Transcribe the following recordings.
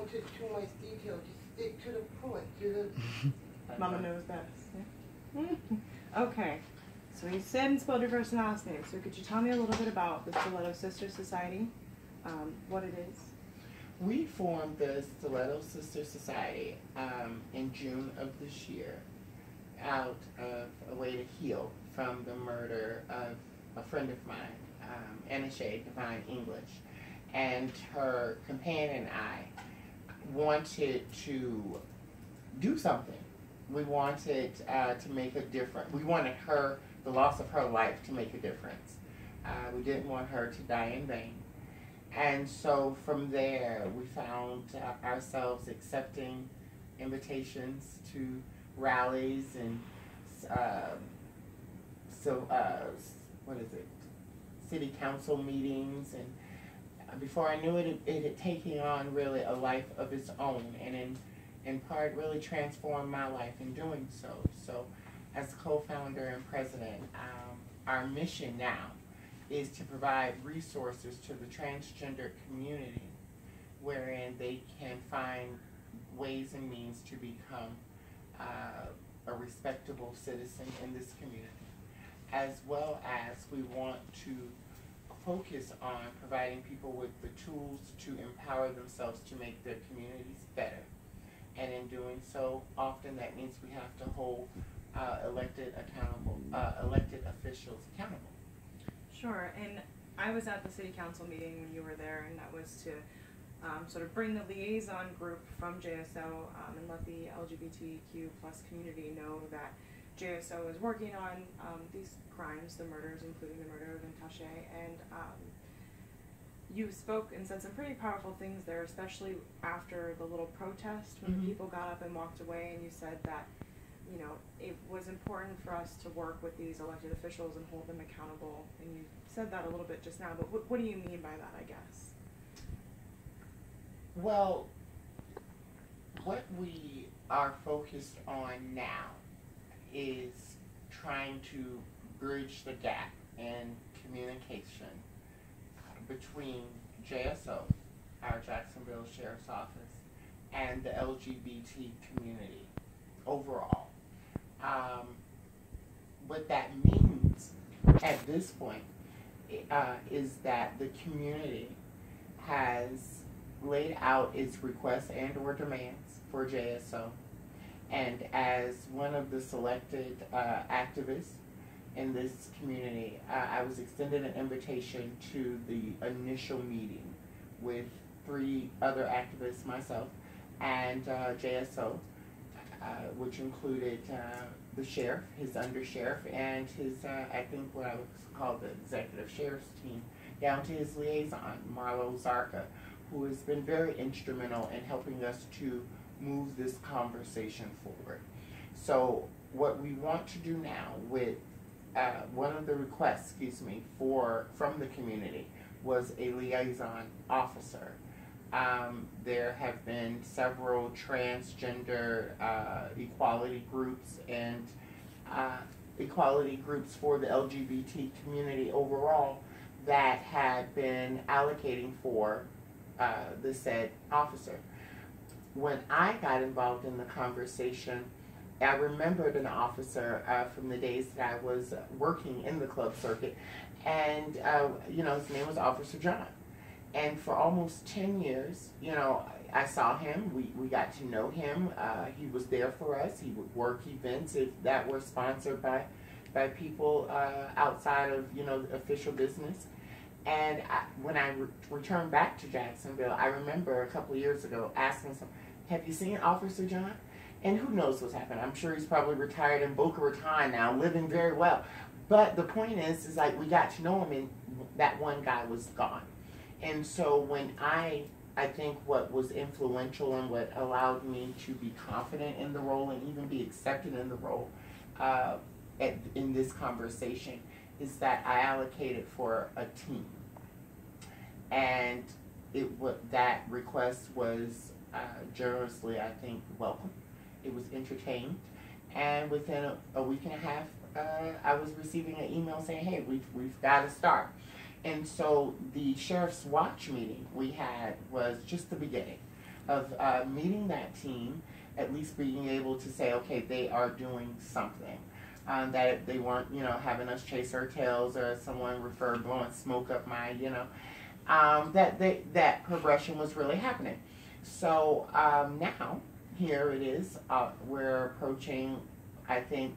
into too much detail. Just stick to the point. To the Mama knows best. Yeah. Okay. So you said and spelled your first and last name. So could you tell me a little bit about the Stilleto Sister Society, what it is? We formed the Stilleto Sister Society in June of this year out of a way to heal from the murder of a friend of mine, Anna Shea Divine English. And her companion and I wanted to do something. We wanted to make a difference. We wanted the loss of her life to make a difference. We didn't want her to die in vain. And so from there, we found ourselves accepting invitations to rallies and city council meetings. And before I knew it, it had taken on really a life of its own, and in part really transformed my life in doing so. So as co-founder and president, our mission now is to provide resources to the transgender community wherein they can find ways and means to become a respectable citizen in this community, as well as we want to focus on providing people with the tools to empower themselves to make their communities better. And in doing so, often that means we have to hold elected officials accountable. Sure, and I was at the city council meeting when you were there, and that was to sort of bring the liaison group from JSO and let the LGBTQ plus community know that JSO is working on these crimes, the murders, including the murder of Natasha, and you spoke and said some pretty powerful things there, especially after the little protest when the people got up and walked away, and you said that, you know, it was important for us to work with these elected officials and hold them accountable, and you said that a little bit just now, but what do you mean by that, I guess? Well, what we are focused on now is trying to bridge the gap in communication between JSO, our Jacksonville Sheriff's Office, and the LGBT community overall. What that means at this point is that the community has laid out its requests and or demands for JSO, and as one of the selected activists in this community, I was extended an invitation to the initial meeting with 3 other activists, myself, and JSO, which included the sheriff, his undersheriff, and his, I think what I would call the executive sheriff's team, down to his liaison, Marlo Zarka, who has been very instrumental in helping us to move this conversation forward. So what we want to do now with one of the requests, from the community was a liaison officer. There have been several transgender equality groups and equality groups for the LGBT community overall that had been allocating for the said officer. When I got involved in the conversation, I remembered an officer from the days that I was working in the club circuit, and you know, his name was Officer John. And for almost 10 years, you know, I saw him, we got to know him, he was there for us, he would work events that were sponsored by people outside of, you know, official business. And when I returned back to Jacksonville, I remember a couple of years ago asking someone, have you seen Officer John? And who knows what's happened. I'm sure he's probably retired in Boca Raton now, living very well. But the point is like we got to know him and that one guy was gone. And so when I think what was influential and what allowed me to be confident in the role and even be accepted in the role in this conversation is that I allocated for a team. And that request was generously, I think, welcome. It was entertained, and within a week and a half, I was receiving an email saying, hey, we've got to start. And so the Sheriff's Watch meeting we had was just the beginning. of meeting that team, at least being able to say, okay, they are doing something. That they weren't, having us chase our tails or someone blowing smoke up my, that progression was really happening. So now, here it is. We're approaching, I think,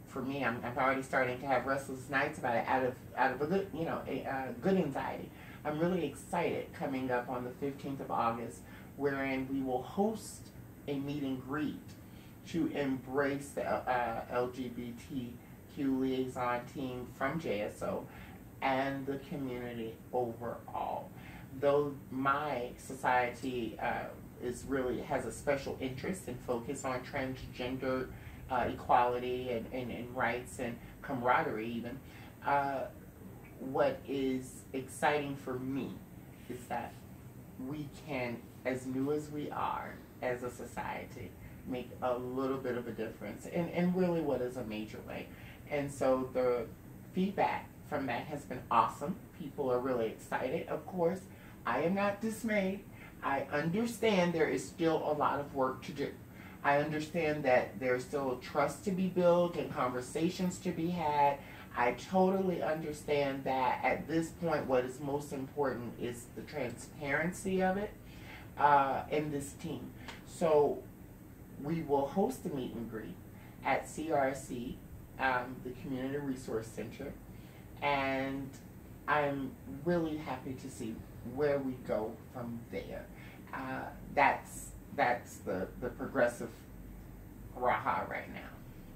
for me, I'm already starting to have restless nights about it out of a good, a good anxiety. I'm really excited coming up on the 15th of August, wherein we will host a meet and greet to embrace the LGBTQ liaison team from JSO and the community overall. Though my society has a special interest and focus on transgender equality and rights and camaraderie even, what is exciting for me is that we can, as new as we are as a society, make a little bit of a difference in really what is a major way. And so the feedback from that has been awesome. People are really excited. Of course, I am not dismayed. I understand there is still a lot of work to do. I understand that there's still trust to be built and conversations to be had. I totally understand that at this point what is most important is the transparency of it in this team. So we will host a meet and greet at CRC, the Community Resource Center, and I'm really happy to see where we go from there. That's the progressive raha right now.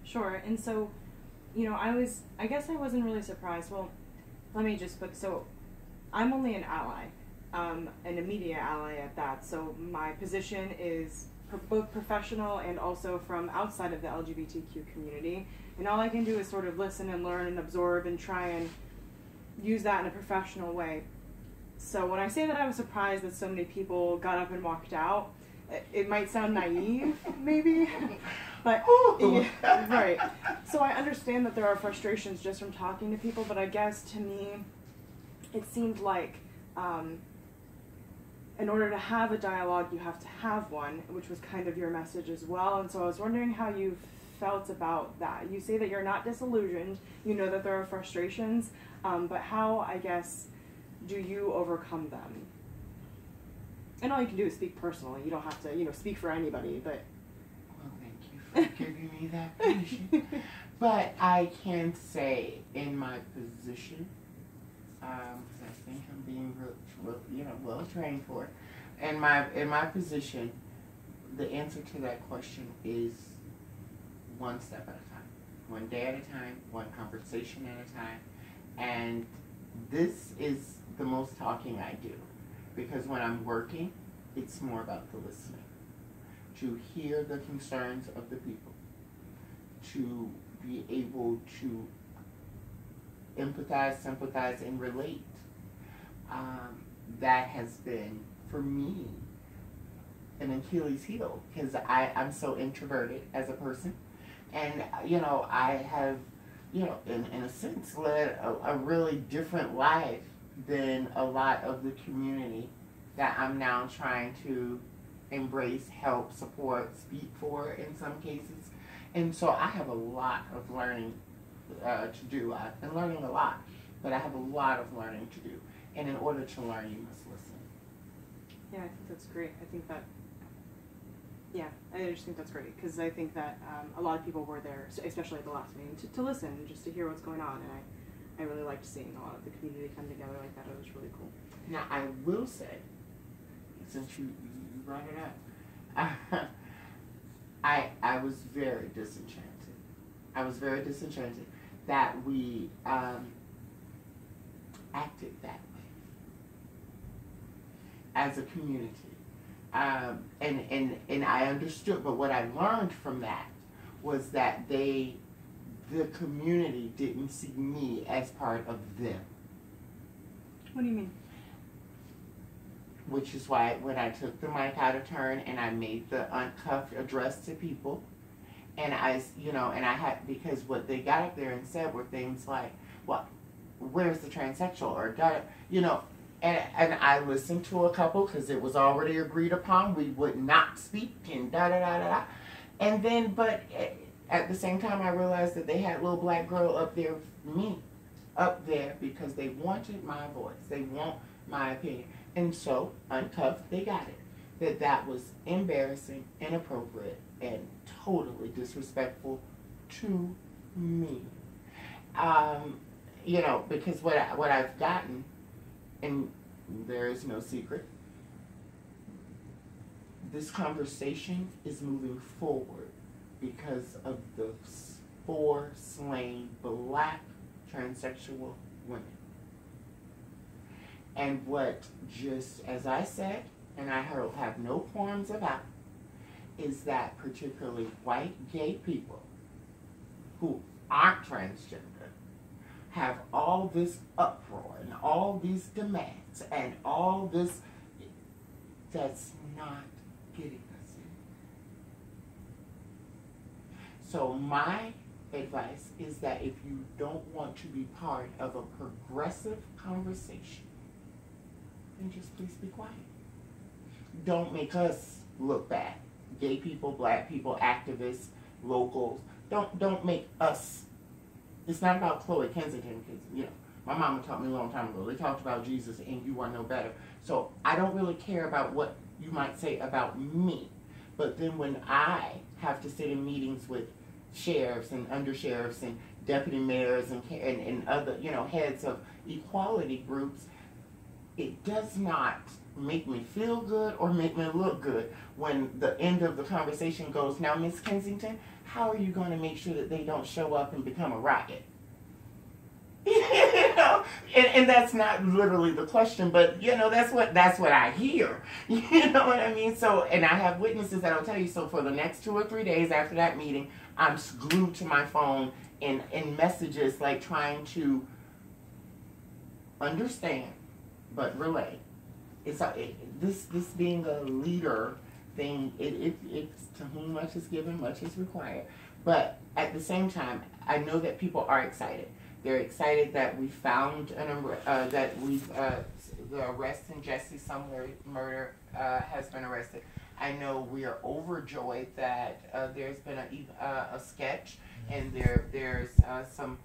Sure. And so, I guess I wasn't really surprised. Well, let me just put, so I'm only an ally, an immediate ally at that. So my position is both professional and also from outside of the LGBTQ community. And all I can do is sort of listen and learn and absorb and try and use that in a professional way. So when I say that I was surprised that so many people got up and walked out, it might sound naive, maybe, but yeah, right. So I understand that there are frustrations just from talking to people, but I guess to me, it seemed like in order to have a dialogue, you have to have one, which was kind of your message as well. And so I was wondering how you felt about that. You say that you're not disillusioned, you know that there are frustrations, but how, I guess, do you overcome them? And all you can do is speak personally. You don't have to, speak for anybody, but... Well, thank you for giving me that permission. But I can say in my position, because I think I'm being well trained for it. In my position, the answer to that question is one step at a time, one day at a time, one conversation at a time, and this is the most talking I do, because when I'm working, it's more about the listening, to hear the concerns of the people, to be able to empathize, sympathize, and relate. That has been, for me, an Achilles heel, because I'm so introverted as a person. And, I have, in a sense, led a really different life than a lot of the community that I'm now trying to embrace, help, support, speak for in some cases. And so I have a lot of learning to do. I've been learning a lot, but I have a lot of learning to do. And in order to learn, you must listen. Yeah, I think that's great. I think that, I just think that's great, because I think that a lot of people were there, especially at the last meeting, to listen, just to hear what's going on, and I really liked seeing a lot of the community come together like that. It was really cool. Now, I will say, since you brought it up, I was very disenchanted. I was very disenchanted that we acted that way as a community. And I understood, but what I learned from that was that the community didn't see me as part of them. What do you mean? Which is why when I took the mic out of turn and I made the uncuffed address to people, and I had, because what they got up there and said were things like, well, where's the transsexual? Or, And I listened to a couple because it was already agreed upon we would not speak and da da da da da. And then, but at the same time, I realized that they had little black girl up there, me, up there because they wanted my voice. They want my opinion. And so, uncuffed, they got it. That was embarrassing, inappropriate, and totally disrespectful to me. You know, because what I've gotten, and there is no secret, this conversation is moving forward because of the 4 slain black transsexual women. And what, just as I said, and I have no qualms about, is that particularly white gay people who aren't transgender have all this uproar and all these demands and all this that's not getting us in. So my advice is that if you don't want to be part of a progressive conversation, then just please be quiet. Don't make us look bad. Gay people, black people, activists, locals, don't make us. It's not about Chloe, Kensington, because, you know, my mama taught me a long time ago. They talked about Jesus and you are no better. So I don't really care about what you might say about me. But then when I have to sit in meetings with sheriffs and undersheriffs and deputy mayors and other, you know, heads of equality groups, it does not make me feel good or make me look good when the end of the conversation goes, now, Miss Kensington, how are you going to make sure that they don't show up and become a riot? You know, and that's not literally the question, but you know, that's what I hear. You know what I mean? So, and I have witnesses that'll tell you. So for the next 2 or 3 days after that meeting, I'm glued to my phone in messages, like trying understand, but relay. It's this being a leader thing. It's to whom much is given, much is required. But at the same time, I know that people are excited. They're excited that we found the arrest in Jesse Sumner murder has been arrested. I know we are overjoyed that there's been a sketch, and there's some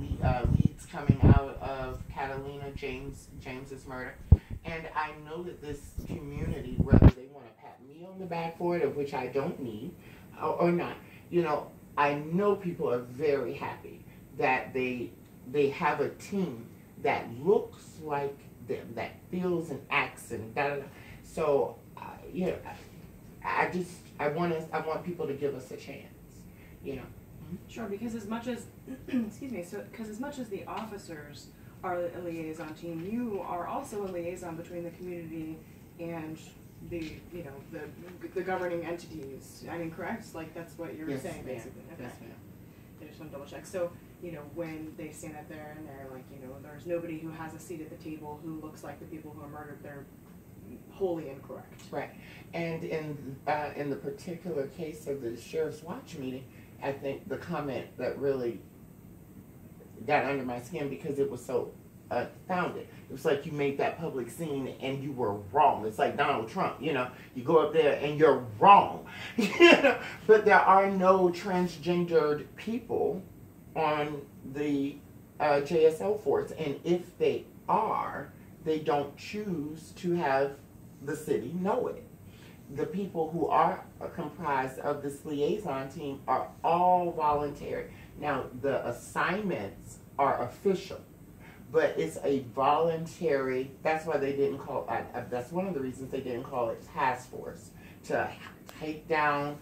leads coming out of Catalina James's murder. And I know that this community, whether they want to pat me on the back for it, of which I don't need, or not, you know, I know people are very happy that they have a team that looks like them, that feels and acts and da da da. So, you know, I want people to give us a chance, you know. Sure, because as much as excuse me, because as much as the officers are a liaison team, you are also a liaison between the community and the the governing entities. I mean, correct? Like that's what you're saying, basically. Okay. Yes, ma'am. I just want to double check. So, you know, when they stand up there and they're like, you know, there's nobody who has a seat at the table who looks like the people who are murdered, they're wholly incorrect. Right. And in the particular case of the Sheriff's Watch meeting, I think the comment that really got under my skin because it was so founded. It was like you made that public scene and you were wrong. It's like Donald Trump, you know, you go up there and you're wrong. You know? But there are no transgendered people on the JSO force, and if they are, they don't choose to have the city know it. The people who are comprised of this liaison team are all voluntary. Now, the assignments are official, but it's a voluntary, that's why they didn't call, that's one of the reasons they didn't call it task force, to take down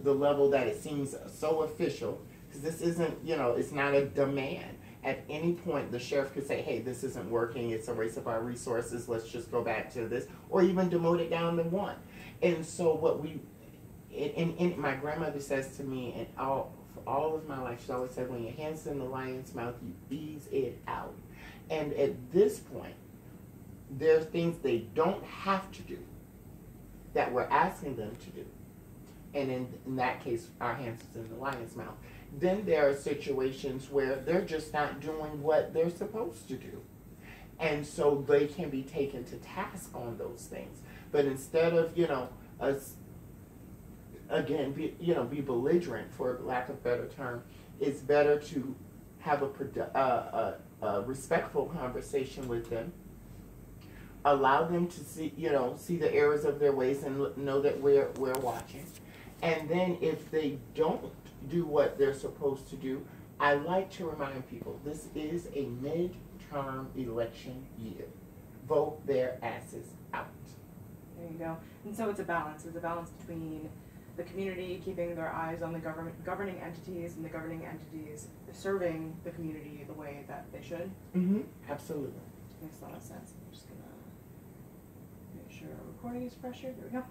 the level that it seems so official, because this isn't, you know, it's not a demand. At any point, the sheriff could say, hey, this isn't working, it's a waste of our resources, let's just go back to this, or even demote it down to 1. And so what my grandmother says to me, and all of my life, she always said, when your hand's in the lion's mouth, you ease it out. And at this point, there are things they don't have to do that we're asking them to do. And in that case, our hands is in the lion's mouth. Then there are situations where they're just not doing what they're supposed to do. And so they can be taken to task on those things. But instead of, us, again, be belligerent, for lack of a better term, it's better to have a respectful conversation with them, allow them to see the errors of their ways and know that we're watching. And then if they don't do what they're supposed to do, I like to remind people, this is a midterm election year. Vote their asses out. There you go. And so it's a balance. It's a balance between the community keeping their eyes on the governing entities, and the governing entities serving the community the way that they should. Mm-hmm. Absolutely. Makes a lot of sense. I'm just gonna make sure our recording is fresh here. There we go.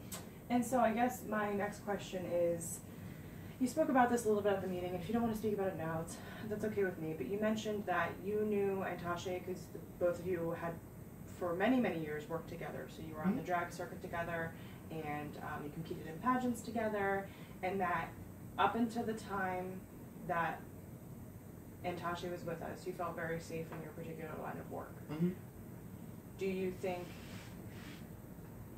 And so I guess my next question is, you spoke about this a little bit at the meeting, and if you don't want to speak about it now, that's okay with me, but you mentioned that you knew Antashe because both of you had for many, many years worked together. So you were on the drag circuit together, and you competed in pageants together, and that up until the time that Antashe was with us, you felt very safe in your particular line of work. Mm-hmm. Do you think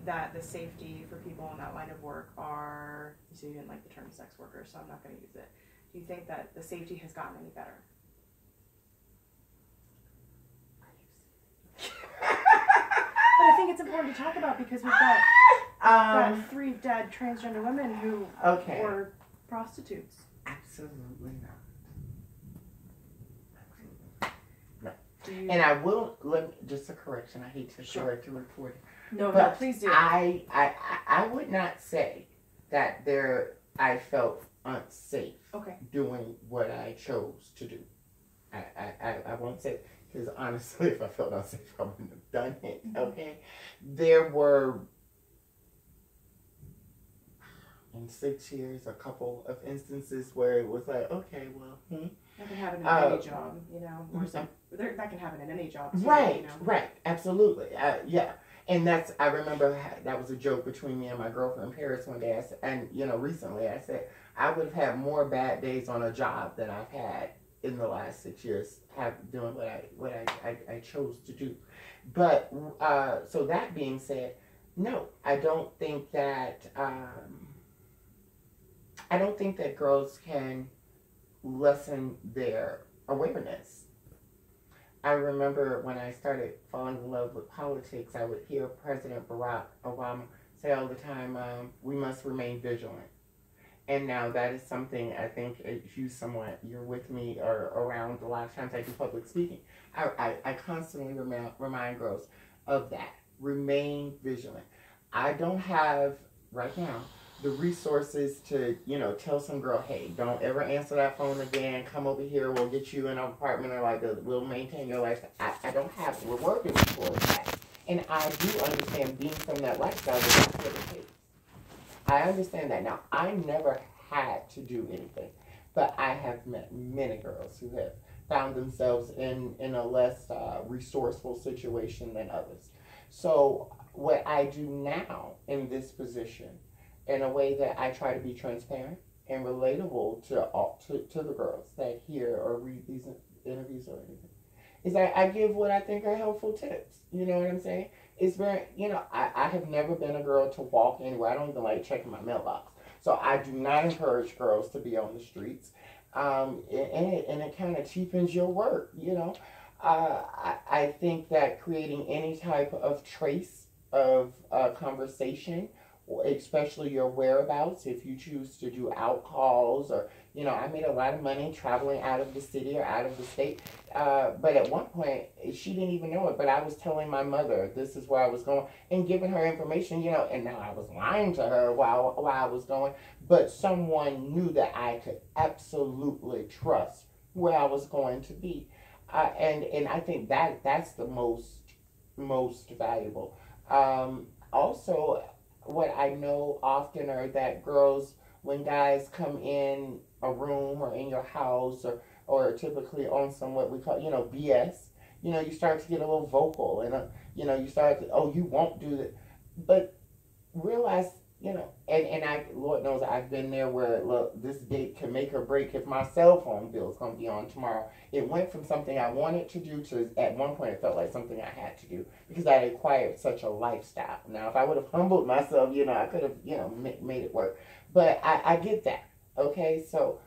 that the safety for people in that line of work are, you said you didn't like the term sex workers, so I'm not going to use it. Do you think that the safety has gotten any better? But I think it's important to talk about because we've got 3 dead transgender women who were prostitutes. Absolutely not. And I will, just a correction, I hate to correct the reporting. No, please do. I would not say that I felt unsafe doing what I chose to do. I won't say, because honestly, if I felt unsafe, I wouldn't have done it, okay? There were, in 6 years, a couple of instances where it was like, okay, well, That can happen in any job, that can happen in any job too, Right, absolutely, yeah. And I remember that was a joke between me and my girlfriend in Paris one day, recently I said, I would have had more bad days on a job than I've had in the last 6 years doing what I chose to do. But, so that being said, no, I don't think that girls can lessen their awareness. I remember when I started falling in love with politics, I would hear President Barack Obama say all the time, we must remain vigilant. And now that is something I think if you're with me or around a lot of times I do public speaking, I constantly remind girls of that. Remain vigilant. I don't have, right now, the resources to, tell some girl, hey, don't ever answer that phone again. Come over here. We'll get you in an apartment or we'll maintain your life. I don't have it. We're working towards that. And I do understand being from that lifestyle, that's what it takes. I understand that. Now, I never had to do anything, but I have met many girls who have found themselves in a less resourceful situation than others. So what I do now in this position, in a way that I try to be transparent and relatable to the girls that hear or read these interviews or anything, is I give what I think are helpful tips. You know what I'm saying? It's very, I have never been a girl to walk anywhere. I don't even like checking my mailbox. So I do not encourage girls to be on the streets. And it kind of cheapens your work, I think that creating any type of trace of conversation, especially your whereabouts, if you choose to do out calls or, I made a lot of money traveling out of the city or out of the state. But at one point, she didn't even know it, but I was telling my mother this is where I was going and giving her information, and now I was lying to her while I was going, but someone knew that I could absolutely trust where I was going to be. And I think that's the most valuable. Also, what I know often are that girls, when guys come in a room or in your house or typically on some what we call, BS, you start to get a little vocal and, you start to, oh, you won't do that. But realize, and Lord knows I've been there where, look, this date can make or break if my cell phone bill is going to be on tomorrow. It went from something I wanted to do to, at one point, it felt like something I had to do because I had acquired such a lifestyle. Now, if I would have humbled myself, I could have, made it work. But I get that, okay? So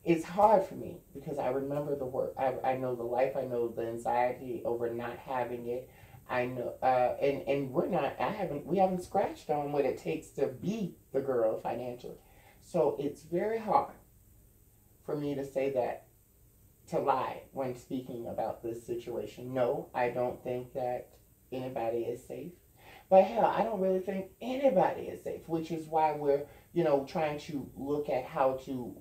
it's hard for me because I remember the work. I know the life. I know the anxiety over not having it. I know, and we haven't scratched on what it takes to be the girl financially. So it's very hard for me to say that, to lie when speaking about this situation. No, I don't think that anybody is safe. But hell, I don't really think anybody is safe, which is why we're, trying to look at how to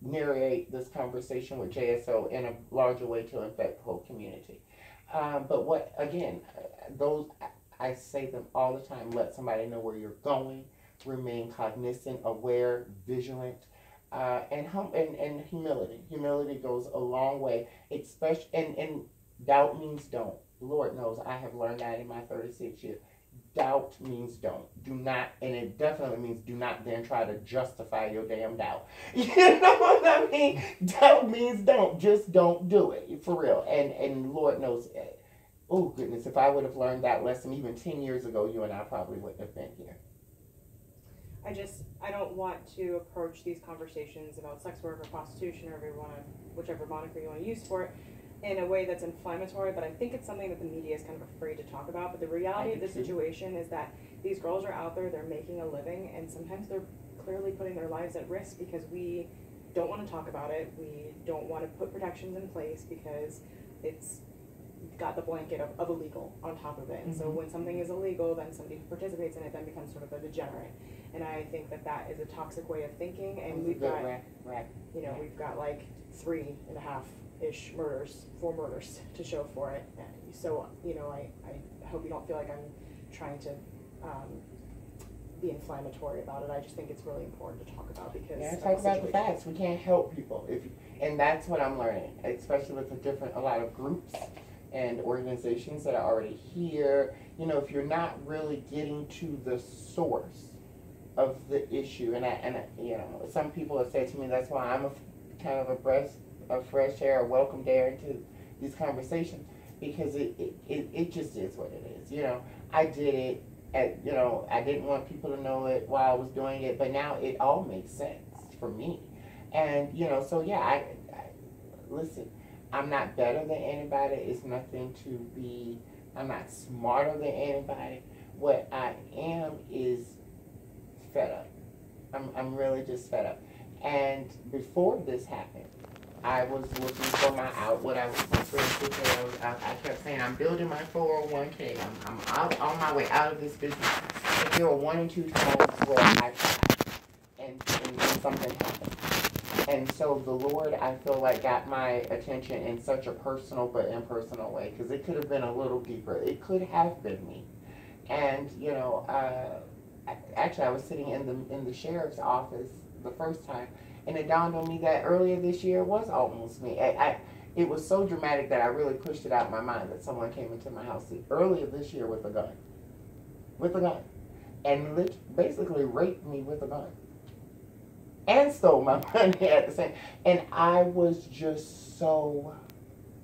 narrate this conversation with JSO in a larger way to affect the whole community. But what, again, I say them all the time, let somebody know where you're going, remain cognizant, aware, vigilant, and humility. Humility goes a long way, especially, and doubt means don't. Lord knows I have learned that in my 36 years. Doubt means don't. Do not, and it definitely means do not then try to justify your damn doubt. You know what I mean? Doubt means don't. Just don't do it, for real. And Lord knows, oh goodness, if I would have learned that lesson even 10 years ago, you and I probably wouldn't have been here. I don't want to approach these conversations about sex work or prostitution or whichever moniker you want to use for it, in a way that's inflammatory, but I think it's something that the media is kind of afraid to talk about. But the reality of the situation is that these girls are out there, they're making a living, and sometimes they're clearly putting their lives at risk because we don't want to talk about it. We don't want to put protections in place because it's got the blanket of illegal on top of it. And so when something is illegal, then somebody who participates in it then becomes sort of a degenerate. And I think that is a toxic way of thinking. And we've got, we've got like 3.5-ish murders, 4 murders to show for it. And so, I hope you don't feel like I'm trying to be inflammatory about it. I just think it's really important to talk about because talk about the facts. We can't help people, and that's what I'm learning, especially with a lot of groups and organizations that are already here. If you're not really getting to the source of the issue, and some people have said to me that's why I'm kind of a breath of fresh air, a welcome air into these conversations, because it just is what it is. I did it. I didn't want people to know it while I was doing it, but now it all makes sense for me. And, so yeah, I listen, I'm not better than anybody. It's nothing to be, I'm not smarter than anybody. What I am is fed up. I'm really just fed up. And before this happened, I was looking for my out. What I was I kept saying, I'm building my 401k. I'm out on my way out of this business. But there were 1 and 2 times where I tried, and something happened. And so the Lord, I feel like, got my attention in such a personal but impersonal way, because it could have been a little deeper. It could have been me. And actually, I was sitting in the sheriff's office the first time. And it dawned on me that earlier this year was almost me. It was so dramatic that I really pushed it out of my mind that someone came into my house earlier this year with a gun. And basically raped me with a gun. And stole my money at the same. And I was just so,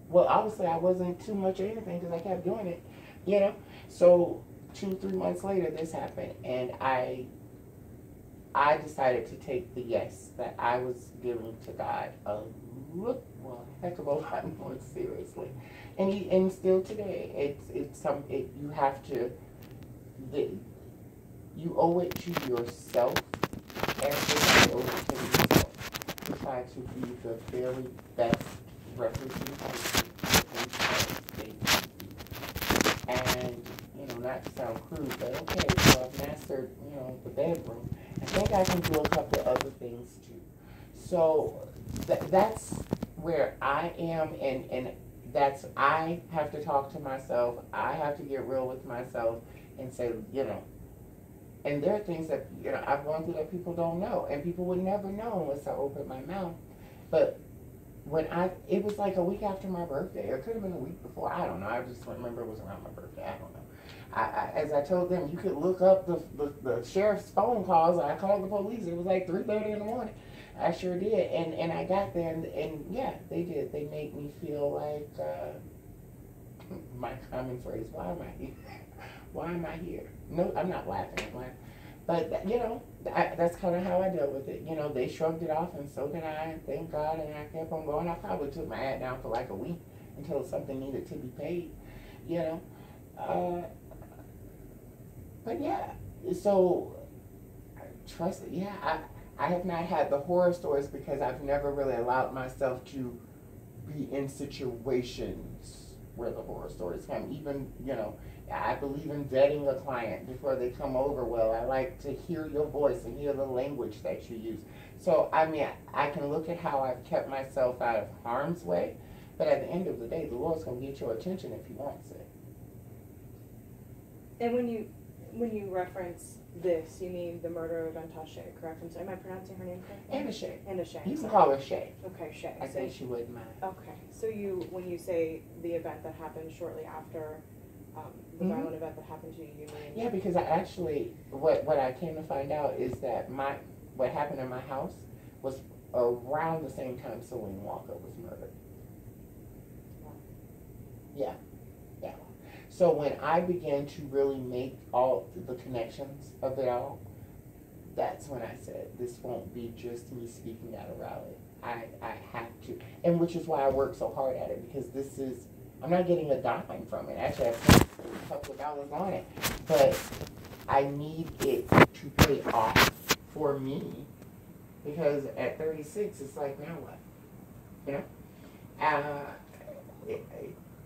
well, obviously I wasn't too much of anything because I kept doing it, So 2-3 months later, this happened. And I decided to take the yes that I was giving to God a heck of a lot more seriously, and still today, you have to, you owe it to yourself, and you owe it to yourself to try to be the very best representation of things. And not to sound crude, but okay, so I've mastered, the bedroom. I think I can do a couple other things too. So that's where I am, and that's, I have to talk to myself. I have to get real with myself and say, and there are things that, I've gone through that people don't know, and people would never know unless I open my mouth. But it was like a week after my birthday, or it could have been a week before, I don't know. I just remember it was around my birthday, I don't know. as I told them, you could look up the sheriff's phone calls. I called the police. It was like 3:30 in the morning. I sure did, and I got there, and yeah, they did. They made me feel like my common phrase. Why am I here? Why am I here? No, I'm not laughing. I'm laughing. But you know, that's kind of how I dealt with it. You know, they shrugged it off, and so did I. Thank God, and I kept on going. I probably took my ad down for like a week until something needed to be paid. You know, but yeah. So trust it. Yeah, I have not had the horror stories because I've never really allowed myself to be in situations where the horror stories come. Even, you know, I believe in vetting a client before they come over. Well, I like to hear your voice and hear the language that you use. So, I mean, I can look at how I've kept myself out of harm's way, but at the end of the day, the Lord's going to get your attention if He wants it. And when you reference this, you mean the murder of Antasha, correct? I'm sorry, am I pronouncing her name correctly? Anna Shay. Anna Shay. You can call her Shay. Okay, Shay. I think she wouldn't mind. Okay, so when you say the event that happened shortly after, the violent event that happened to you, you mean? Yeah, because I actually, what I came to find out is that what happened in my house was around the same time Celine Walker was murdered. Wow. Yeah. Yeah. So when I began to really make all the connections of it all, that's when I said, this won't be just me speaking at a rally. I have to, and which is why I work so hard at it, because this is, I'm not getting a dime from it. Actually, I spent a couple of dollars on it, but I need it to pay off for me, because at 36, it's like, now what? You know?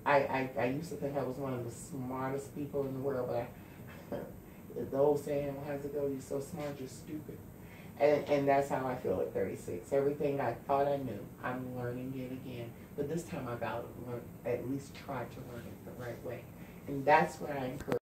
I used to think I was one of the smartest people in the world, but the old saying, well, how's it go? You're so smart, you're stupid. And that's how I feel at 36. Everything I thought I knew, I'm learning it again. But this time I got to learn, at least try to learn it the right way. And that's what I encourage.